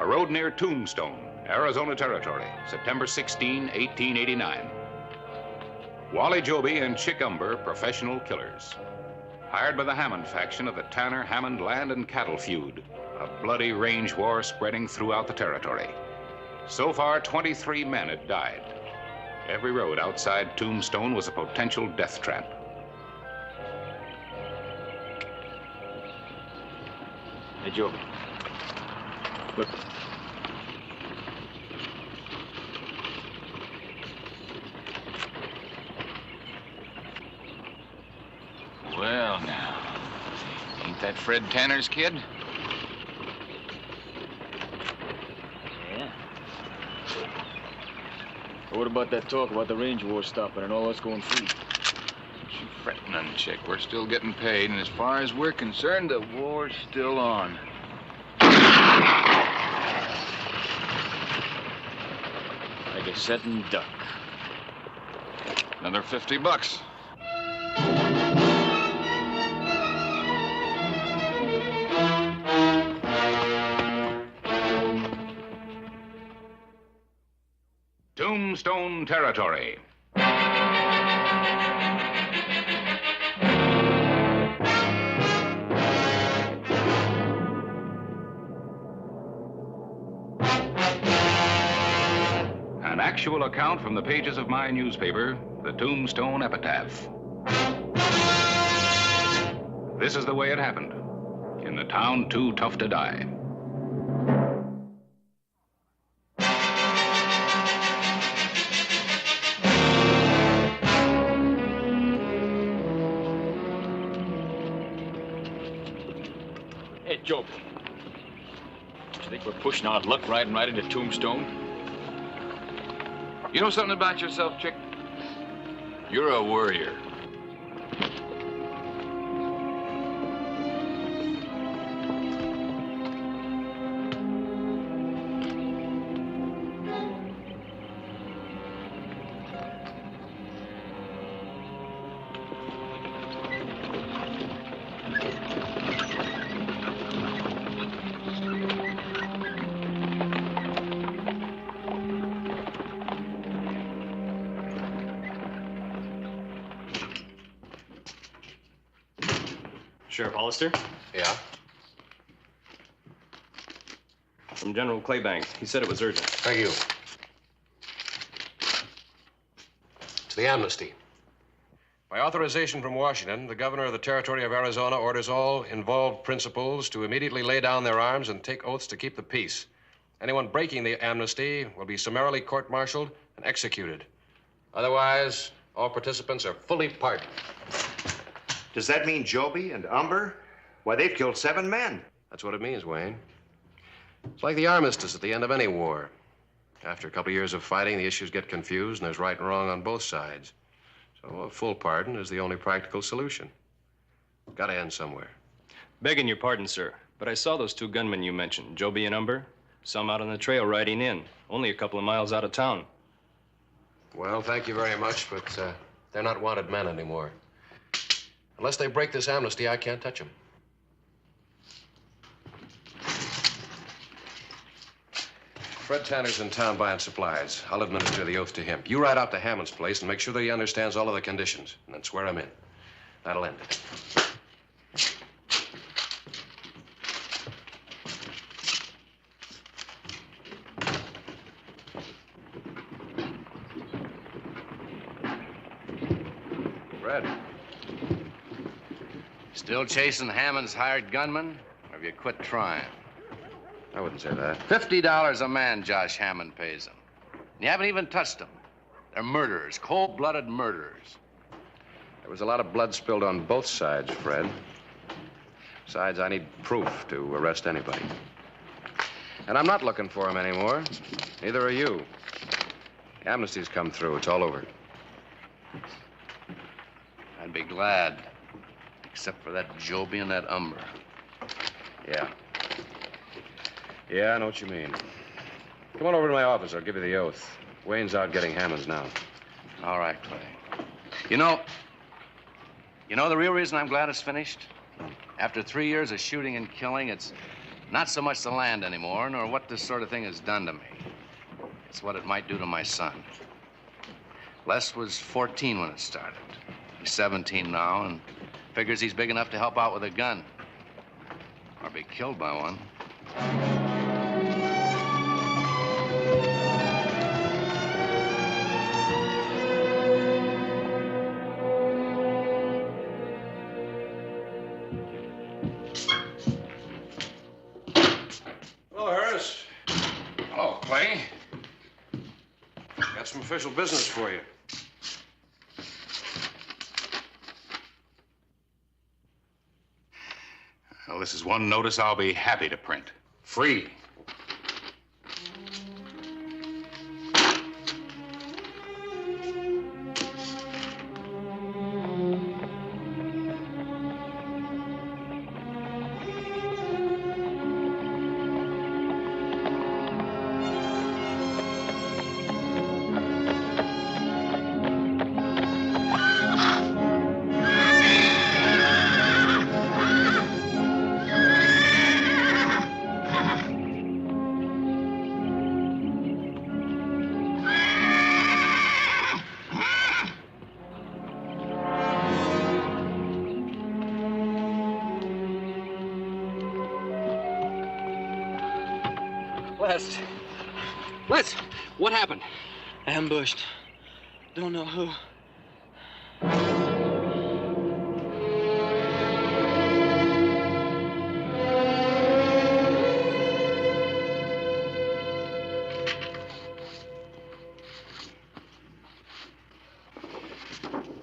A road near Tombstone, Arizona Territory, September 16, 1889. Wally Joby and Chick Umber, professional killers. Hired by the Hammond faction of the Tanner-Hammond land and cattle feud, a bloody range war spreading throughout the territory. So far, 23 men had died. Every road outside Tombstone was a potential death trap. Hey, Joby. Look. Well, now, ain't that Fred Tanner's kid? Yeah. What about that talk about the range war stopping and all us going free? Don't you fret none, Chick. We're still getting paid, and as far as we're concerned, the war's still on. Like a setting duck. Another $50. Tombstone Territory. An actual account from the pages of my newspaper, the Tombstone Epitaph. This is the way it happened, in the town too tough to die. Hey, Joby. Do you think we're pushing our luck riding right into Tombstone? You know something about yourself, Chick? You're a worrier. Sheriff Hollister? Yeah? From General Claybank. He said it was urgent. Thank you. It's the Amnesty. By authorization from Washington, the governor of the Territory of Arizona orders all involved principals to immediately lay down their arms and take oaths to keep the peace. Anyone breaking the amnesty will be summarily court-martialed and executed. Otherwise, all participants are fully pardoned. Does that mean Joby and Umber? Why, they've killed 7 men. That's what it means, Wayne. It's like the armistice at the end of any war. After a couple of years of fighting, the issues get confused, and there's right and wrong on both sides. So a full pardon is the only practical solution. Got to end somewhere. Begging your pardon, sir, but I saw those 2 gunmen you mentioned, Joby and Umber. Some out on the trail riding in, only a couple of miles out of town. Well, thank you very much, but they're not wanted men anymore. Unless they break this amnesty, I can't touch them. Fred Tanner's in town buying supplies. I'll administer the oath to him. You ride out to Hammond's place and make sure that he understands all of the conditions, and then swear him in. That'll end it. Fred. Still chasing Hammond's hired gunmen? Or have you quit trying? I wouldn't say that. $50 a man Josh Hammond pays them. And you haven't even touched them. They're murderers, cold-blooded murderers. There was a lot of blood spilled on both sides, Fred. Besides, I need proof to arrest anybody. And I'm not looking for him anymore. Neither are you. The amnesty's come through. It's all over. I'd be glad. Except for that Joby and that Umber. Yeah. Yeah, I know what you mean. Come on over to my office. I'll give you the oath. Wayne's out getting Hammonds now. All right, Clay. You know the real reason I'm glad it's finished? After 3 years of shooting and killing, it's Not so much the land anymore, nor what this sort of thing has done to me. It's what it might do to my son. Les was 14 when it started. He's 17 now and figures he's big enough to help out with a gun. Or be killed by one. Hello, Harris. Hello, Clay. Got some official business for you. Well, this is one notice I'll be happy to print. Free. Les, what happened? Ambushed. Don't know who.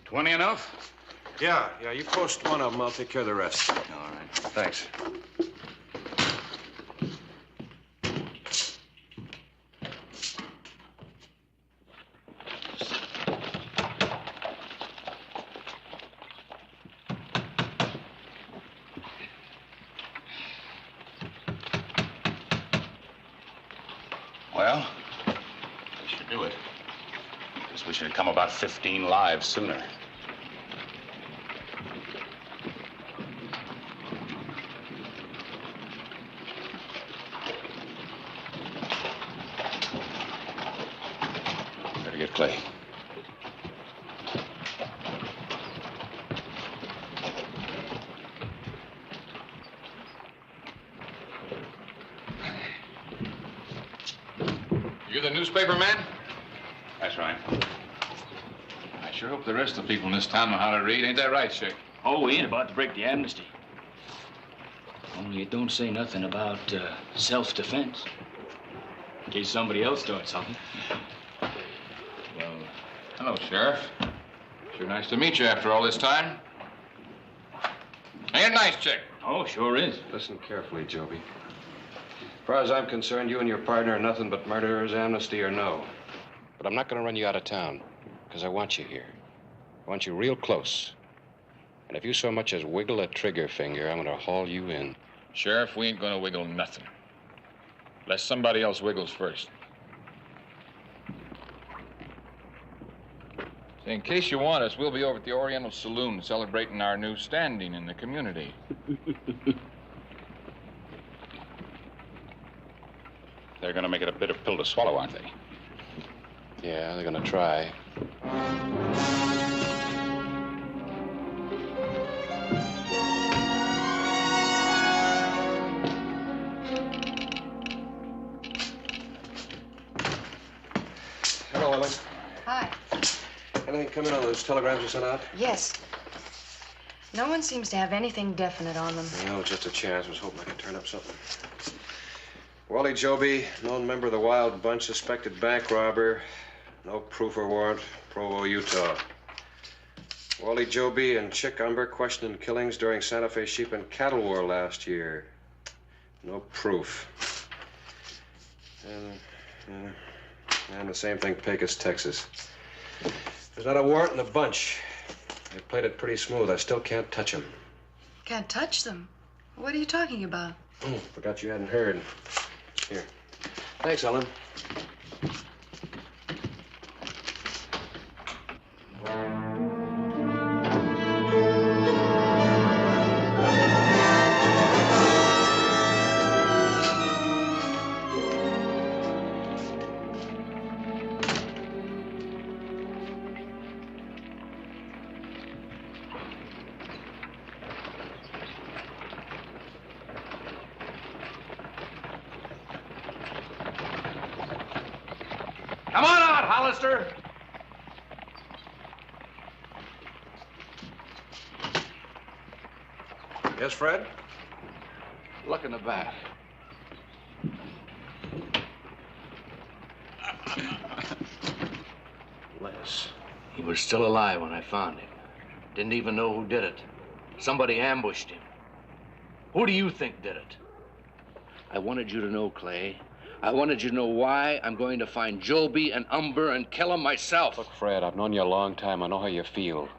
$20 enough? Yeah, you post one of them. I'll take care of the rest. All right. Thanks. Well, we should do it. Guess we should have come about 15 lives sooner. Better get Clay. You the newspaper man? That's right. I sure hope the rest of the people in this town know how to read. Ain't that right, Chick? Oh, we ain't about to break the amnesty. Only it don't say nothing about self-defense. In case somebody else starts something. Well, hello, Sheriff. Sure nice to meet you after all this time. Ain't it nice, Chick? Oh, sure is. Listen carefully, Joby. As far as I'm concerned, you and your partner are nothing but murderers, amnesty or no. But I'm not going to run you out of town, because I want you here. I want you real close. And if you so much as wiggle a trigger finger, I'm going to haul you in. Sheriff, we ain't gonna wiggle nothing. Unless somebody else wiggles first. Say, in case you want us, we'll be over at the Oriental Saloon celebrating our new standing in the community. They're gonna make it a bitter pill to swallow, aren't they? Yeah, they're going to try. Hello, Ellen. Hi. Anything come in on those telegrams you sent out? Yes. No one seems to have anything definite on them. No, just a chance. I was hoping I could turn up something. Wally Joby, known member of the Wild Bunch, suspected bank robber. No proof or warrant. Provo, Utah. Wally Joby and Chick Umber questioned in killings during Santa Fe sheep and cattle war last year. No proof. And the same thing, Pecos, Texas. There's not a warrant in the bunch. They played it pretty smooth. I still can't touch them. Can't touch them? What are you talking about? Oh, forgot you hadn't heard. Here. Thanks, Ellen. Hollister? Yes, Fred? Look in the back. Les. He was still alive when I found him. Didn't even know who did it. Somebody ambushed him. Who do you think did it? I wanted you to know, Clay. I wanted you to know why I'm going to find Joby and Umber and kill them myself. Look, Fred, I've known you a long time. I know how you feel.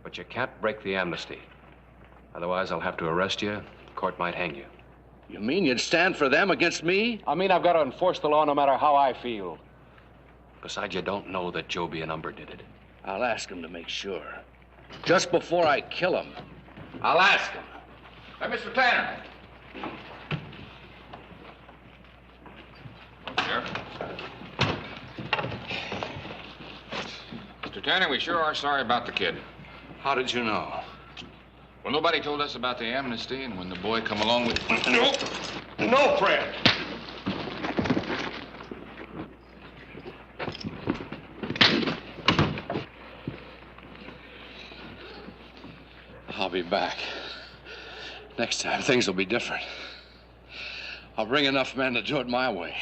But you can't break the amnesty. Otherwise, I'll have to arrest you. The court might hang you. You mean you'd stand for them against me? I mean, I've got to enforce the law no matter how I feel. Besides, you don't know that Joby and Umber did it. I'll ask him to make sure. Just before I kill him, I'll ask him. Hey, Mr. Tanner. Sheriff. Mr. Tanner, we sure are sorry about the kid. How did you know? Well, nobody told us about the amnesty, and when the boy come along with... No, Fred. I'll be back. Next time, things will be different. I'll bring enough men to do it my way.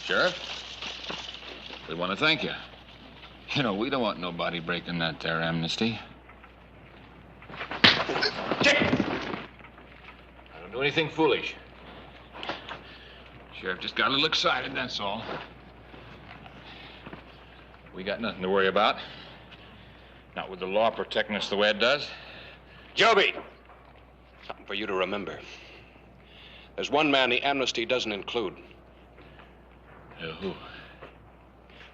Sheriff, we want to thank you. You know, we don't want nobody breaking that there amnesty. I don't do anything foolish. Sheriff just got a little excited, that's all. We got nothing to worry about. Not with the law protecting us the way it does. Joby! Something for you to remember. There's one man the amnesty doesn't include. Who?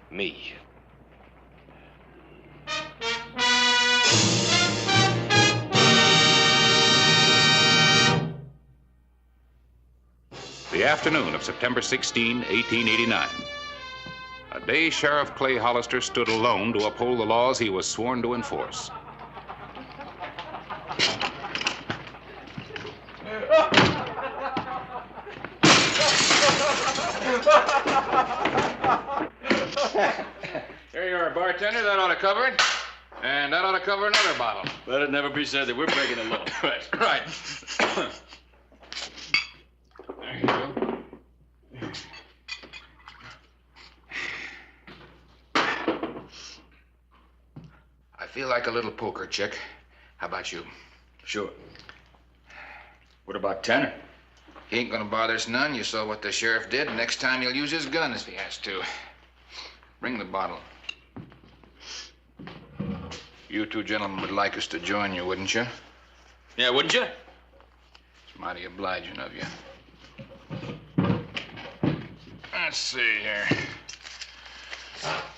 Me. The afternoon of September 16, 1889. A day Sheriff Clay Hollister stood alone to uphold the laws he was sworn to enforce. Here you are, bartender. That ought to cover it. And that ought to cover another bottle. Let it never be said that we're breaking the law. Right. There you go. I feel like a little poker, Chick. How about you? Sure. What about Tanner? He ain't gonna bother us none. You saw what the sheriff did. Next time he'll use his gun if he has to. Bring the bottle. You two gentlemen would like us to join you, wouldn't you? Yeah, wouldn't you? It's mighty obliging of you. Let's see here.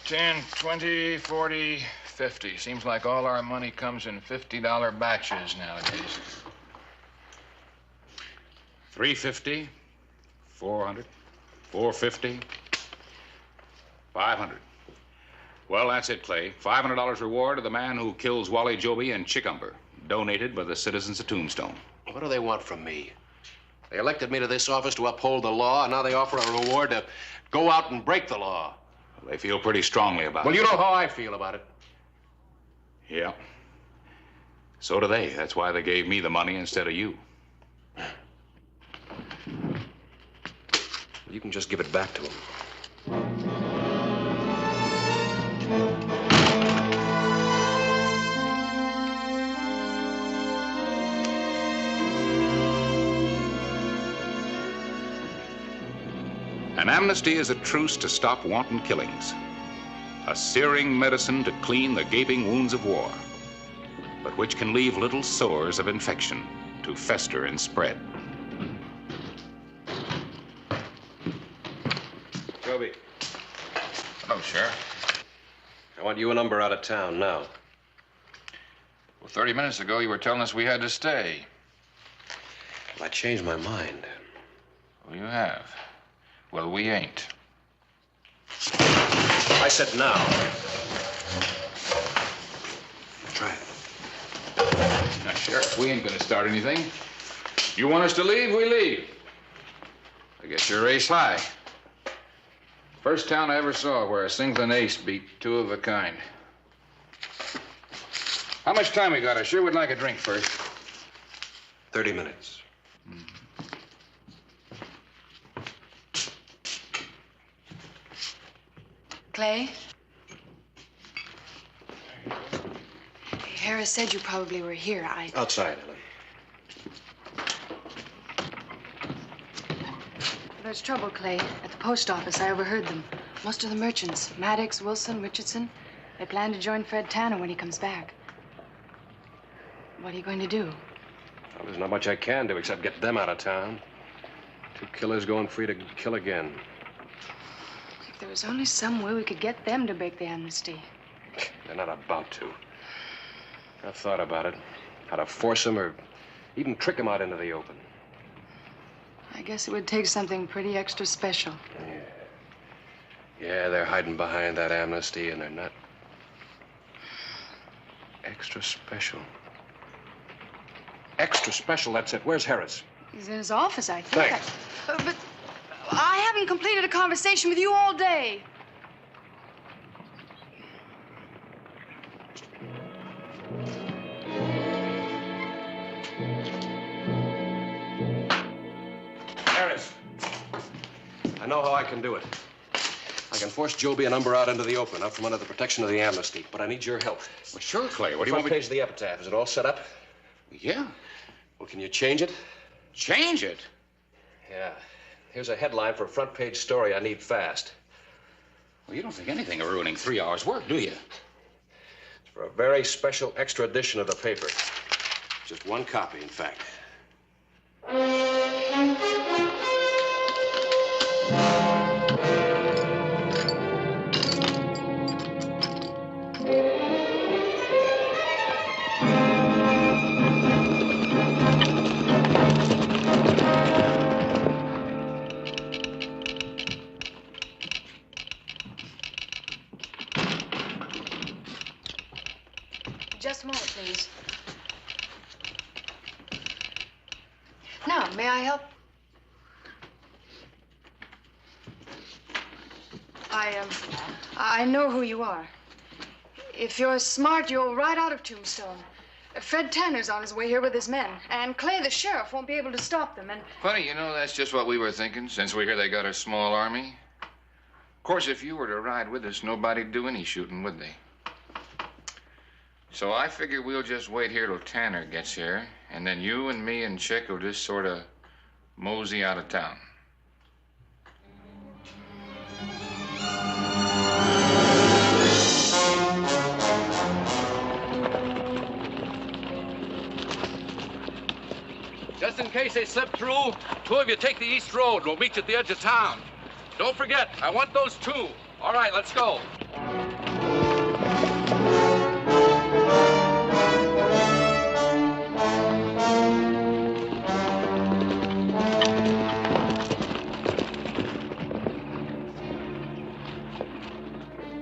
10, 20, 40, 50. Seems like all our money comes in $50 batches nowadays. 350, 400, 450, 500. Well, that's it, Clay. $500 reward to the man who kills Wally Joby and Chick Umber, donated by the citizens of Tombstone. What do they want from me? They elected me to this office to uphold the law, and now they offer a reward to go out and break the law. Well, they feel pretty strongly about it. Well, you know how I feel about it. Yeah. So do they. That's why they gave me the money instead of you. You can just give it back to them. An amnesty is a truce to stop wanton killings, a searing medicine to clean the gaping wounds of war, but which can leave little sores of infection to fester and spread. Joby, Hello, Sheriff. I want you and Umber out of town now. Well, 30 minutes ago, you were telling us we had to stay. Well, I changed my mind. Well, you have. Well, we ain't. I said now. Try it. Now, Sheriff, we ain't gonna start anything. You want us to leave, we leave. I guess you're ace high. First town I ever saw where a single ace beat two of a kind. How much time we got? I sure would like a drink first. 30 minutes. Clay? Harris said you probably were here. Outside, Ellen. There's trouble, Clay. At the post office, I overheard them. Most of the merchants, Maddox, Wilson, Richardson, they plan to join Fred Tanner when he comes back. What are you going to do? Well, there's not much I can do except get them out of town. Two killers going free to kill again. If there was only some way we could get them to break the amnesty. They're not about to. I've thought about it. How to force them or even trick them out into the open. I guess it would take something pretty extra special. Yeah, they're hiding behind that amnesty, and they're not extra special. Extra special, that's it. Where's Harris? He's in his office, I think. Thanks. But I haven't completed a conversation with you all day. Harris, I know how I can do it. I can force Joby and Umber out into the open, out from under the protection of the amnesty. But I need your help. Well, sure, Clay. What do you Front want me page of the epitaph. Is it all set up? Yeah. Well, can you change it? Change it? Yeah. Here's a headline for a front page story I need fast. Well, you don't think anything of ruining 3 hours' work, do you? It's for a very special extra edition of the paper. Just one copy, in fact. Just a moment, please. Now, may I help? I know who you are. If you're smart, you'll ride out of Tombstone. Fred Tanner's on his way here with his men, and Clay, the sheriff, won't be able to stop them, and... Funny, you know, that's just what we were thinking, since we hear they got a small army. Of course, if you were to ride with us, nobody'd do any shooting, would they? So I figure we'll just wait here till Tanner gets here, and then you and me and Chick will just sort of mosey out of town. Just in case they slip through, two of you take the east road. We'll meet you at the edge of town. Don't forget, I want those two. All right, let's go.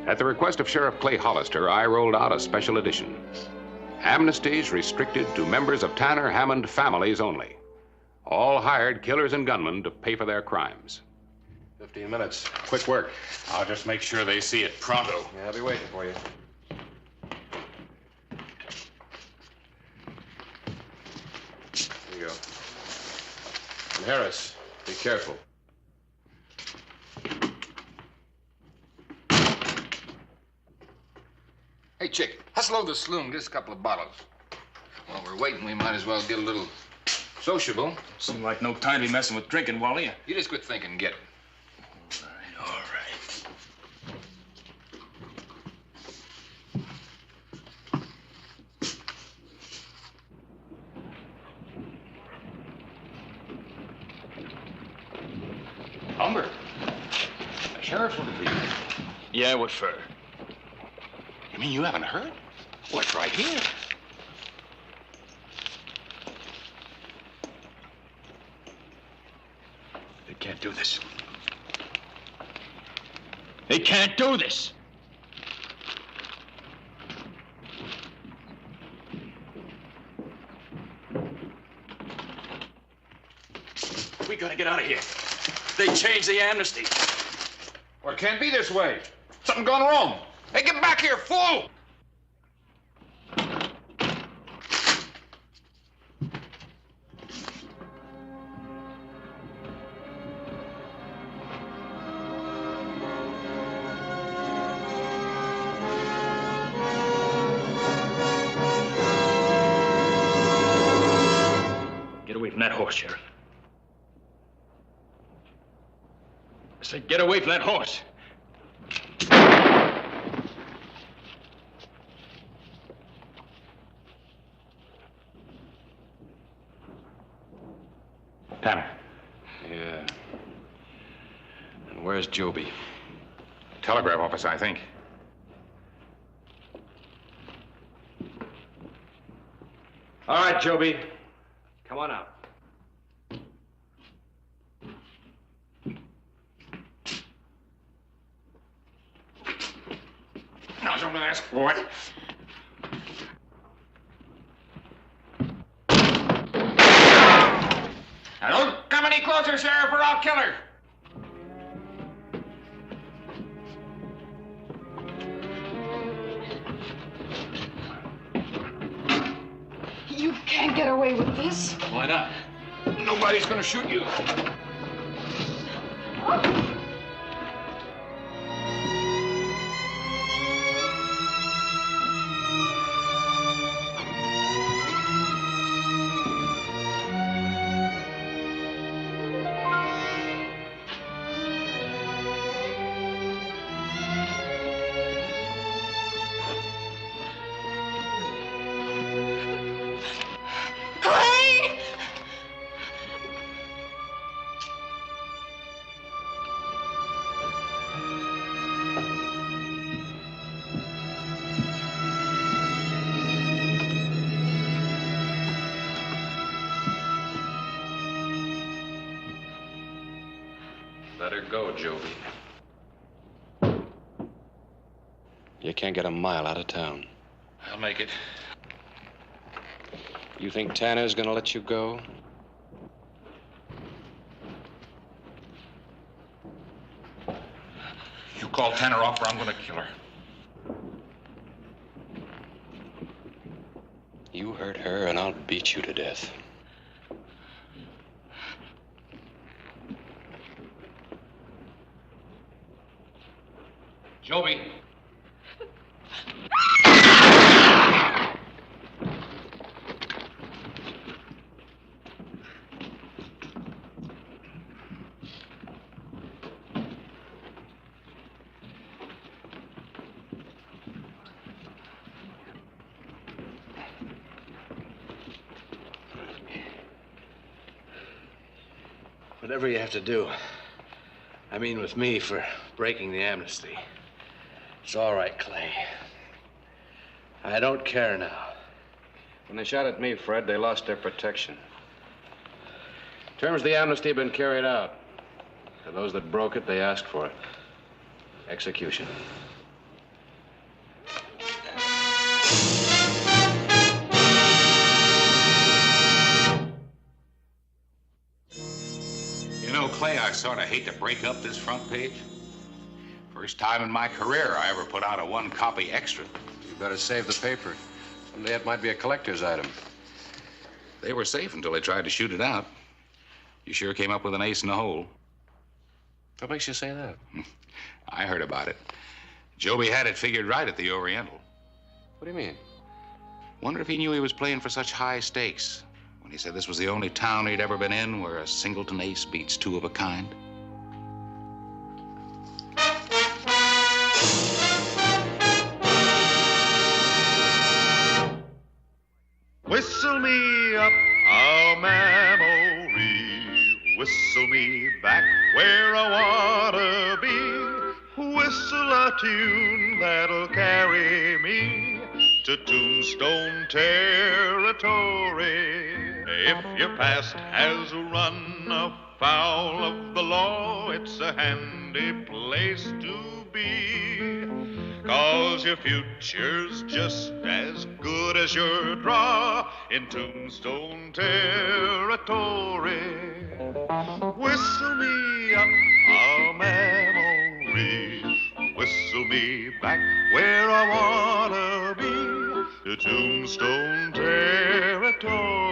At the request of Sheriff Clay Hollister, I rolled out a special edition. Amnesties restricted to members of Tanner Hammond families only. All hired killers and gunmen to pay for their crimes. 15 minutes. Quick work. I'll just make sure they see it pronto. Yeah, I'll be waiting for you. Here you go. And Harris, be careful. Hey, Chick, let's load the saloon, get us a couple of bottles. While we're waiting, we might as well get a little sociable. Seem like no time to be messing with drinking, Wally. You just quit thinking and get it. All right. Umber, the sheriff's looking for you. Yeah, what for? You mean you haven't heard? Well, it's right here. They can't do this. They can't do this. gotta get out of here. They changed the amnesty. Well, it can't be this way. Something gone wrong. Hey, get back here, fool! Get away from that horse, Sheriff. I said, get away from that horse. Tanner. Yeah. And where's Joby? Telegraph office, I think. All right, Joby. Come on out. Now, don't ask for it. Now, don't come any closer, Sheriff, or I'll kill her. You can't get away with this. Why not? Nobody's gonna shoot you. Let her go, Joby. You can't get a mile out of town. I'll make it. You think Tanner's gonna let you go? You call Tanner off or I'm gonna kill her. You hurt her and I'll beat you to death. Joby. Whatever you have to do. I mean with me for breaking the amnesty. It's all right, Clay. I don't care now. When they shot at me, Fred, they lost their protection. Terms of the amnesty have been carried out. For those that broke it, they asked for it. Execution. You know, Clay, I sort of hate to break up this front page. First time in my career I ever put out a one-copy extra. You better save the paper. Someday it might be a collector's item. They were safe until they tried to shoot it out. You sure came up with an ace in the hole. What makes you say that? I heard about it. Joby had it figured right at the Oriental. What do you mean? Wonder if he knew he was playing for such high stakes when he said this was the only town he'd ever been in where a singleton ace beats two of a kind. Whistle me up a memory, whistle me back where I wanna be, whistle a tune that'll carry me to Tombstone territory. If your past has run afoul of the law, it's a handy place to be, 'cause your future's just as good as your draw in Tombstone territory. me back where I wanna be, to Tombstone territory.